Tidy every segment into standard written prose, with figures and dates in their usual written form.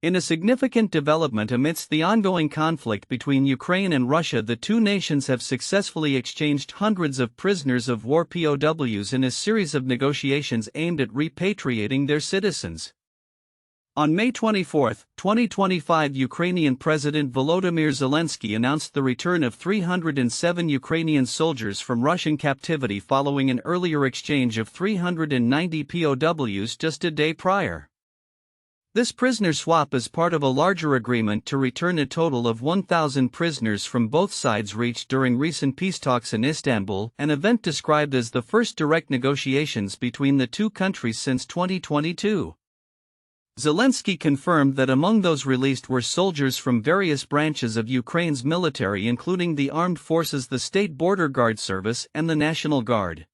In a significant development amidst the ongoing conflict between Ukraine and Russia, the two nations have successfully exchanged hundreds of prisoners of war POWs in a series of negotiations aimed at repatriating their citizens. On May 24, 2025, Ukrainian President Volodymyr Zelensky announced the return of 307 Ukrainian soldiers from Russian captivity following an earlier exchange of 390 POWs just a day prior. This prisoner swap is part of a larger agreement to return a total of 1,000 prisoners from both sides reached during recent peace talks in Istanbul, an event described as the first direct negotiations between the two countries since 2022. Zelensky confirmed that among those released were soldiers from various branches of Ukraine's military, including the Armed Forces, the State Border Guard Service, and the National Guard.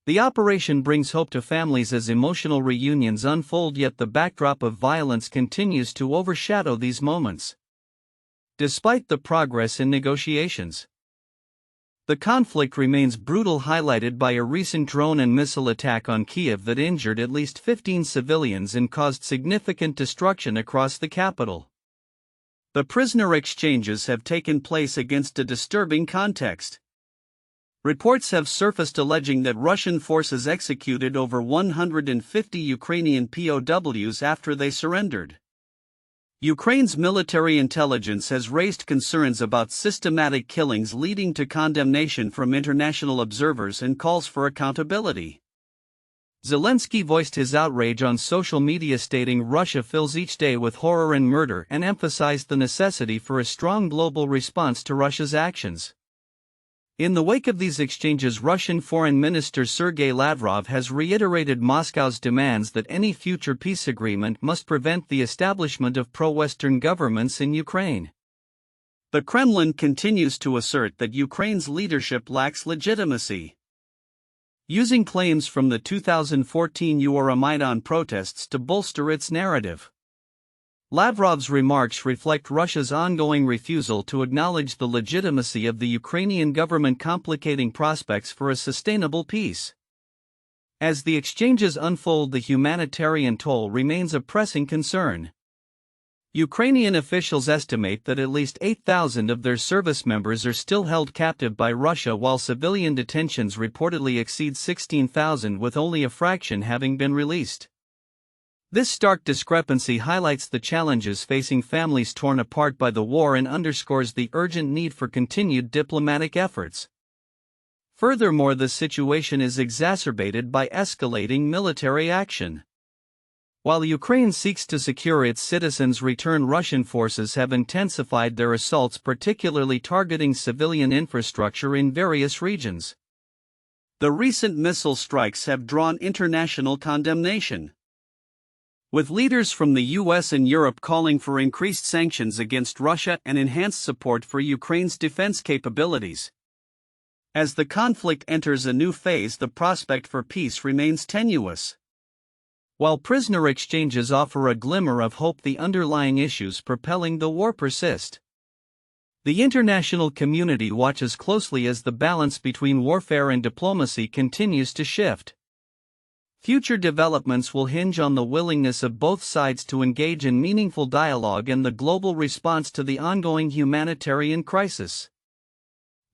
The operation brings hope to families as emotional reunions unfold, yet the backdrop of violence continues to overshadow these moments. Despite the progress in negotiations, the conflict remains brutal, highlighted by a recent drone and missile attack on Kyiv that injured at least 15 civilians and caused significant destruction across the capital. The prisoner exchanges have taken place against a disturbing context. Reports have surfaced alleging that Russian forces executed over 150 Ukrainian POWs after they surrendered. Ukraine's military intelligence has raised concerns about systematic killings, leading to condemnation from international observers and calls for accountability. Zelensky voiced his outrage on social media, stating Russia fills each day with horror and murder, and emphasized the necessity for a strong global response to Russia's actions. In the wake of these exchanges, Russian Foreign Minister Sergei Lavrov has reiterated Moscow's demands that any future peace agreement must prevent the establishment of pro-Western governments in Ukraine. The Kremlin continues to assert that Ukraine's leadership lacks legitimacy, using claims from the 2014 Euromaidan protests to bolster its narrative. Lavrov's remarks reflect Russia's ongoing refusal to acknowledge the legitimacy of the Ukrainian government, complicating prospects for a sustainable peace. As the exchanges unfold, the humanitarian toll remains a pressing concern. Ukrainian officials estimate that at least 8,000 of their service members are still held captive by Russia, while civilian detentions reportedly exceed 16,000, with only a fraction having been released. This stark discrepancy highlights the challenges facing families torn apart by the war and underscores the urgent need for continued diplomatic efforts. Furthermore, the situation is exacerbated by escalating military action. While Ukraine seeks to secure its citizens' return, Russian forces have intensified their assaults, particularly targeting civilian infrastructure in various regions. The recent missile strikes have drawn international condemnation, with leaders from the US and Europe calling for increased sanctions against Russia and enhanced support for Ukraine's defense capabilities. As the conflict enters a new phase, the prospect for peace remains tenuous. While prisoner exchanges offer a glimmer of hope, the underlying issues propelling the war persist. The international community watches closely as the balance between warfare and diplomacy continues to shift. Future developments will hinge on the willingness of both sides to engage in meaningful dialogue and the global response to the ongoing humanitarian crisis.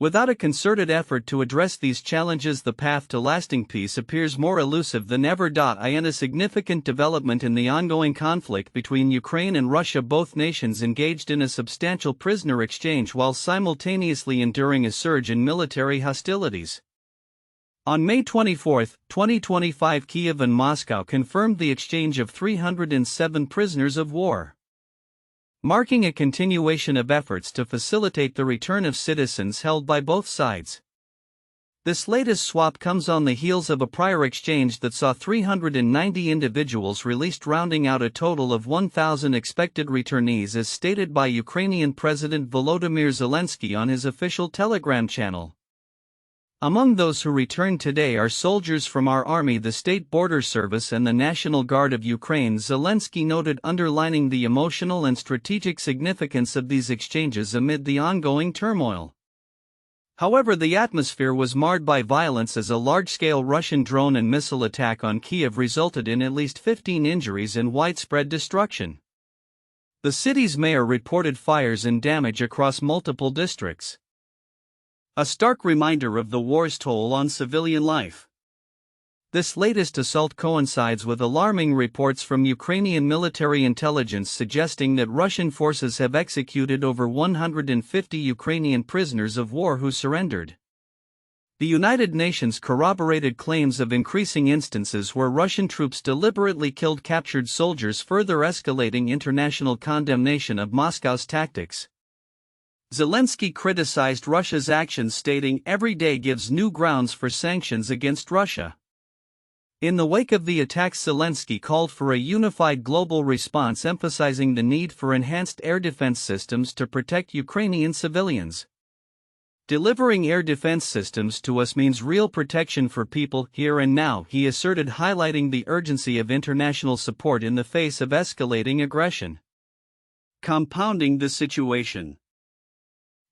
Without a concerted effort to address these challenges, the path to lasting peace appears more elusive than ever. In a significant development in the ongoing conflict between Ukraine and Russia, both nations engaged in a substantial prisoner exchange while simultaneously enduring a surge in military hostilities. On May 24, 2025, Kyiv and Moscow confirmed the exchange of 307 prisoners of war, marking a continuation of efforts to facilitate the return of citizens held by both sides. This latest swap comes on the heels of a prior exchange that saw 390 individuals released, rounding out a total of 1,000 expected returnees, as stated by Ukrainian President Volodymyr Zelensky on his official Telegram channel. Among those who returned today are soldiers from our army, the State Border Service, and the National Guard of Ukraine, Zelensky noted, underlining the emotional and strategic significance of these exchanges amid the ongoing turmoil. However, the atmosphere was marred by violence as a large-scale Russian drone and missile attack on Kyiv resulted in at least 15 injuries and widespread destruction. The city's mayor reported fires and damage across multiple districts. A stark reminder of the war's toll on civilian life. This latest assault coincides with alarming reports from Ukrainian military intelligence suggesting that Russian forces have executed over 150 Ukrainian prisoners of war who surrendered. The United Nations corroborated claims of increasing instances where Russian troops deliberately killed captured soldiers, further escalating international condemnation of Moscow's tactics. Zelensky criticized Russia's actions, stating, "Every day gives new grounds for sanctions against Russia." In the wake of the attacks, Zelensky called for a unified global response, emphasizing the need for enhanced air defense systems to protect Ukrainian civilians. "Delivering air defense systems to us means real protection for people here and now," he asserted, highlighting the urgency of international support in the face of escalating aggression. Compounding the situation,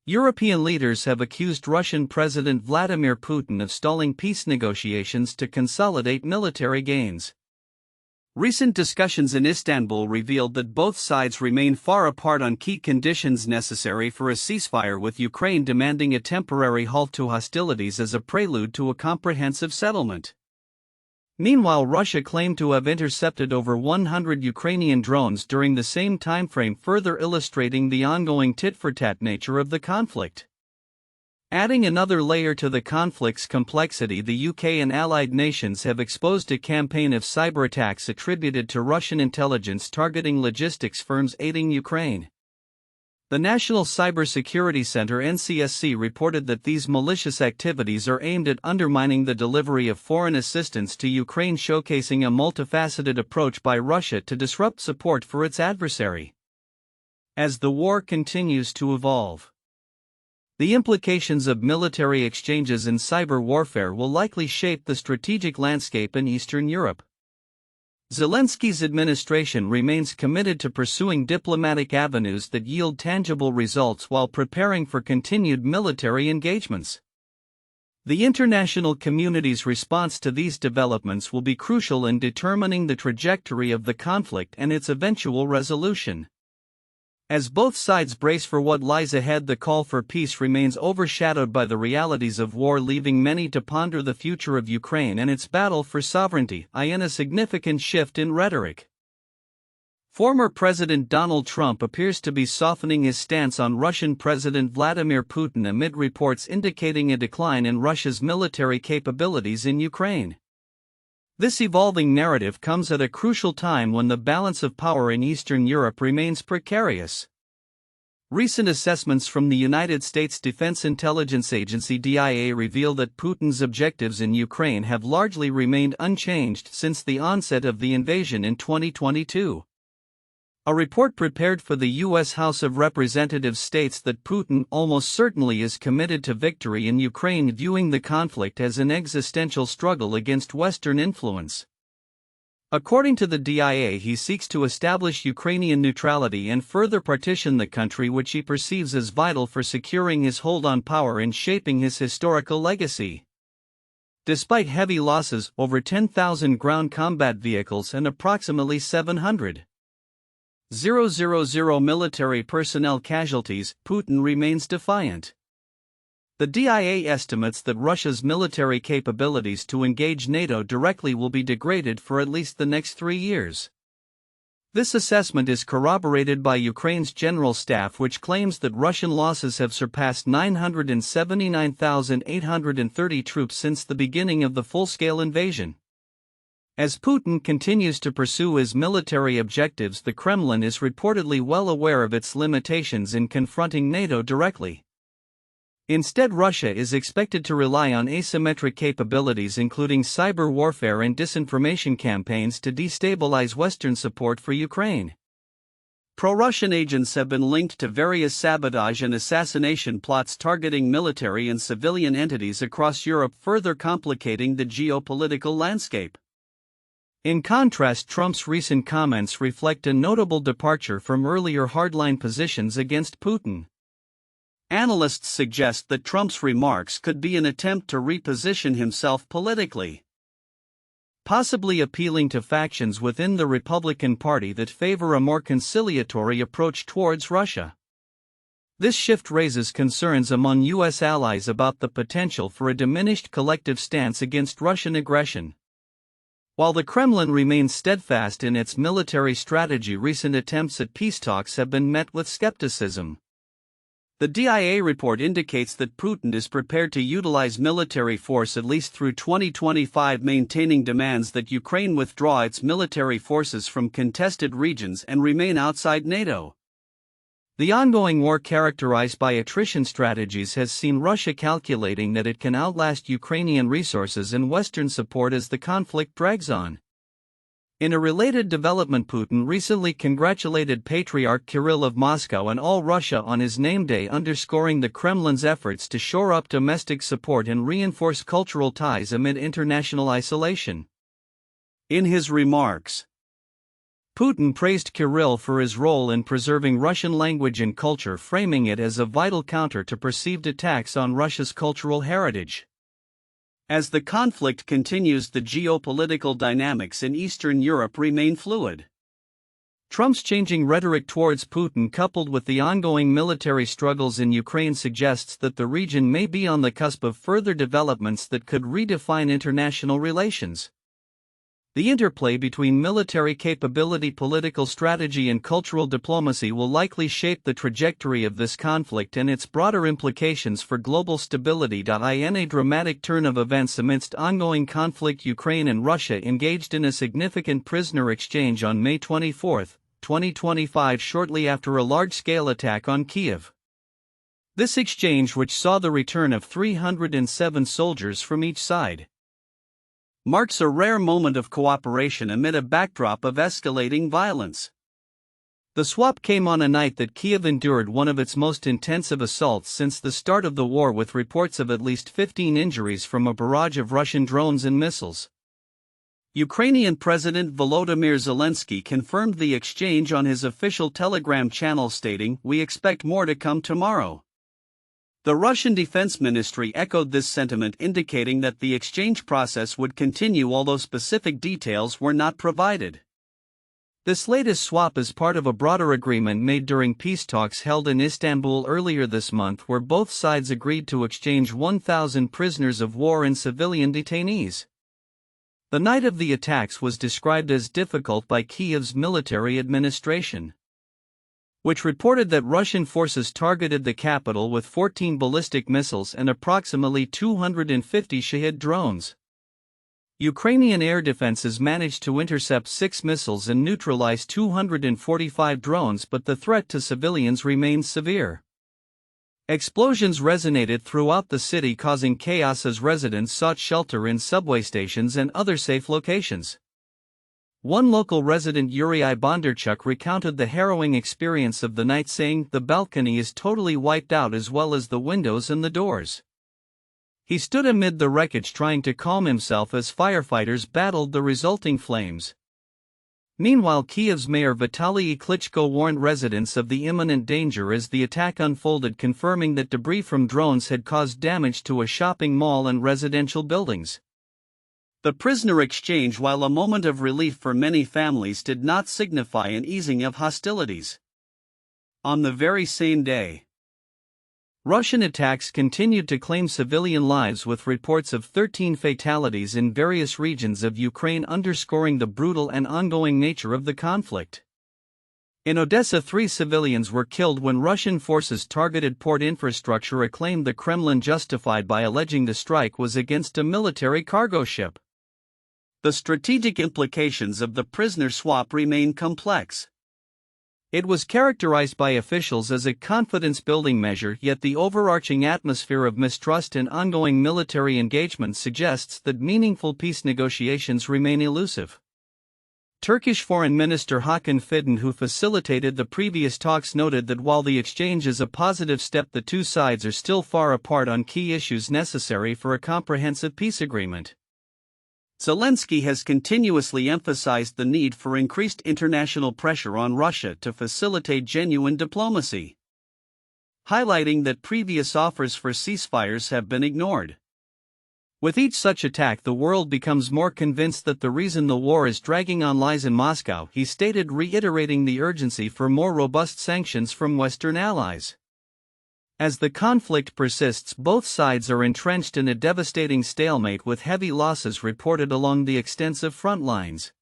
European leaders have accused Russian President Vladimir Putin of stalling peace negotiations to consolidate military gains. Recent discussions in Istanbul revealed that both sides remain far apart on key conditions necessary for a ceasefire, with Ukraine demanding a temporary halt to hostilities as a prelude to a comprehensive settlement. Meanwhile, Russia claimed to have intercepted over 100 Ukrainian drones during the same timeframe, further illustrating the ongoing tit-for-tat nature of the conflict. Adding another layer to the conflict's complexity, the UK and allied nations have exposed a campaign of cyber attacks attributed to Russian intelligence targeting logistics firms aiding Ukraine. The National Cybersecurity Center (NCSC) reported that these malicious activities are aimed at undermining the delivery of foreign assistance to Ukraine, showcasing a multifaceted approach by Russia to disrupt support for its adversary. As the war continues to evolve, the implications of military exchanges in cyber warfare will likely shape the strategic landscape in Eastern Europe. Zelensky's administration remains committed to pursuing diplomatic avenues that yield tangible results while preparing for continued military engagements. The international community's response to these developments will be crucial in determining the trajectory of the conflict and its eventual resolution. As both sides brace for what lies ahead, the call for peace remains overshadowed by the realities of war, leaving many to ponder the future of Ukraine and its battle for sovereignty, in a significant shift in rhetoric. Former President Donald Trump appears to be softening his stance on Russian President Vladimir Putin amid reports indicating a decline in Russia's military capabilities in Ukraine. This evolving narrative comes at a crucial time when the balance of power in Eastern Europe remains precarious. Recent assessments from the United States Defense Intelligence Agency (DIA) reveal that Putin's objectives in Ukraine have largely remained unchanged since the onset of the invasion in 2022. A report prepared for the U.S. House of Representatives states that Putin almost certainly is committed to victory in Ukraine, viewing the conflict as an existential struggle against Western influence. According to the DIA, he seeks to establish Ukrainian neutrality and further partition the country, which he perceives as vital for securing his hold on power and shaping his historical legacy. Despite heavy losses, over 10,000 ground combat vehicles and approximately 700,000 military personnel casualties, Putin remains defiant. The DIA estimates that Russia's military capabilities to engage NATO directly will be degraded for at least the next 3 years. This assessment is corroborated by Ukraine's General Staff, which claims that Russian losses have surpassed 979,830 troops since the beginning of the full-scale invasion. As Putin continues to pursue his military objectives, the Kremlin is reportedly well aware of its limitations in confronting NATO directly. Instead, Russia is expected to rely on asymmetric capabilities, including cyber warfare and disinformation campaigns, to destabilize Western support for Ukraine. Pro-Russian agents have been linked to various sabotage and assassination plots targeting military and civilian entities across Europe, further complicating the geopolitical landscape. In contrast, Trump's recent comments reflect a notable departure from earlier hardline positions against Putin. Analysts suggest that Trump's remarks could be an attempt to reposition himself politically. possibly appealing to factions within the Republican Party that favor a more conciliatory approach towards Russia. This shift raises concerns among U.S. allies about the potential for a diminished collective stance against Russian aggression. While the Kremlin remains steadfast in its military strategy, recent attempts at peace talks have been met with skepticism. The DIA report indicates that Putin is prepared to utilize military force at least through 2025, maintaining demands that Ukraine withdraw its military forces from contested regions and remain outside NATO. The ongoing war, characterized by attrition strategies, has seen Russia calculating that it can outlast Ukrainian resources and Western support as the conflict drags on. In a related development, Putin recently congratulated Patriarch Kirill of Moscow and all Russia on his name day, underscoring the Kremlin's efforts to shore up domestic support and reinforce cultural ties amid international isolation. In his remarks, Putin praised Kirill for his role in preserving Russian language and culture, framing it as a vital counter to perceived attacks on Russia's cultural heritage. As the conflict continues, the geopolitical dynamics in Eastern Europe remain fluid. Trump's changing rhetoric towards Putin, coupled with the ongoing military struggles in Ukraine, suggests that the region may be on the cusp of further developments that could redefine international relations. The interplay between military capability, political strategy, and cultural diplomacy will likely shape the trajectory of this conflict and its broader implications for global stability. In a dramatic turn of events amidst ongoing conflict, Ukraine and Russia engaged in a significant prisoner exchange on May 24, 2025, shortly after a large-scale attack on Kyiv. This exchange, which saw the return of 307 soldiers from each side, marks a rare moment of cooperation amid a backdrop of escalating violence. The swap came on a night that Kyiv endured one of its most intensive assaults since the start of the war, with reports of at least 15 injuries from a barrage of Russian drones and missiles. Ukrainian President Volodymyr Zelensky confirmed the exchange on his official Telegram channel, stating, "We expect more to come tomorrow." The Russian Defense Ministry echoed this sentiment, indicating that the exchange process would continue, although specific details were not provided. This latest swap is part of a broader agreement made during peace talks held in Istanbul earlier this month, where both sides agreed to exchange 1,000 prisoners of war and civilian detainees. The night of the attacks was described as difficult by Kyiv's military administration, which reported that Russian forces targeted the capital with 14 ballistic missiles and approximately 250 Shahed drones. Ukrainian air defenses managed to intercept 6 missiles and neutralize 245 drones, but the threat to civilians remains severe. Explosions resonated throughout the city, causing chaos as residents sought shelter in subway stations and other safe locations. One local resident, Yuri Bondarchuk, recounted the harrowing experience of the night, saying, "The balcony is totally wiped out, as well as the windows and the doors." He stood amid the wreckage trying to calm himself as firefighters battled the resulting flames. Meanwhile, Kyiv's mayor Vitaly Klitschko warned residents of the imminent danger as the attack unfolded, confirming that debris from drones had caused damage to a shopping mall and residential buildings. The prisoner exchange, while a moment of relief for many families, did not signify an easing of hostilities. On the very same day, Russian attacks continued to claim civilian lives, with reports of 13 fatalities in various regions of Ukraine, underscoring the brutal and ongoing nature of the conflict. In Odessa, 3 civilians were killed when Russian forces targeted port infrastructure, a claim the Kremlin justified by alleging the strike was against a military cargo ship. The strategic implications of the prisoner swap remain complex. It was characterized by officials as a confidence-building measure, yet the overarching atmosphere of mistrust and ongoing military engagement suggests that meaningful peace negotiations remain elusive. Turkish Foreign Minister Hakan Fidan, who facilitated the previous talks, noted that while the exchange is a positive step, the two sides are still far apart on key issues necessary for a comprehensive peace agreement. Zelensky has continuously emphasized the need for increased international pressure on Russia to facilitate genuine diplomacy, highlighting that previous offers for ceasefires have been ignored. With each such attack, the world becomes more convinced that the reason the war is dragging on lies in Moscow, he stated, reiterating the urgency for more robust sanctions from Western allies. As the conflict persists, both sides are entrenched in a devastating stalemate with heavy losses reported along the extensive front lines.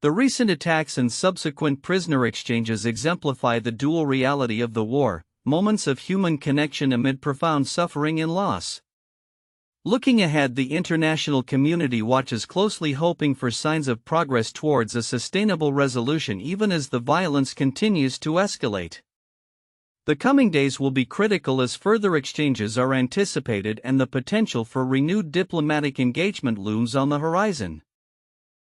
The recent attacks and subsequent prisoner exchanges exemplify the dual reality of the war, moments of human connection amid profound suffering and loss. Looking ahead, the international community watches closely, hoping for signs of progress towards a sustainable resolution even as the violence continues to escalate. The coming days will be critical as further exchanges are anticipated and the potential for renewed diplomatic engagement looms on the horizon.